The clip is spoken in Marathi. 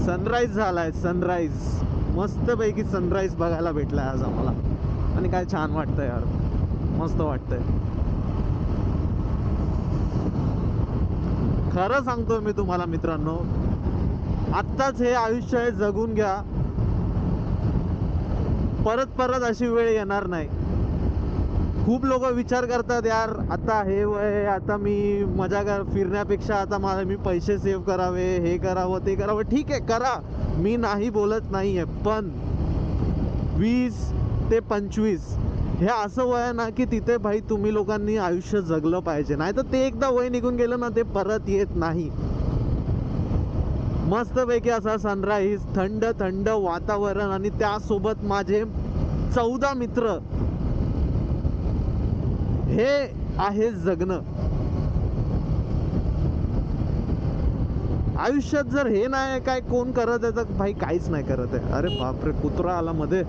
सनराईज झालाय, सनराईज. मस्तपैकी सनराईज बघायला भेटलाय आज आम्हाला. आणि काय छान वाटतंय यार, मस्त वाटतंय. खरं सांगतो मी तुम्हाला मित्रांनो, आत्ताच हे आयुष्य आहे, जगून घ्या. परत परत अशी वेळ येणार नाही. खूप लोक विचार करतात यार, आता हे वय, आता मी मजा फिरण्यापेक्षा आता मला मी पैसे सेव्ह करावे, हे करावं ते करावं. ठीक आहे, करा, मी नाही बोलत नाही आहे. पण 20 ते 25 हे असं वय आहे ना की तिथे भाई तुम्ही लोकांनी आयुष्य जगलं पाहिजे. नाही तर ते एकदा वय निघून गेलं ना, ते परत येत नाही. मस्तपैकी असा सनराईज, थंड थंड वातावरण आणि त्यासोबत माझे 14 मित्र. हे आहे जगणं. आयुष्यात जर हे नाही काय कोण करत आहे तर भाई काहीच नाही करत आहे. अरे बापरे, कुत्रा आला मध्ये.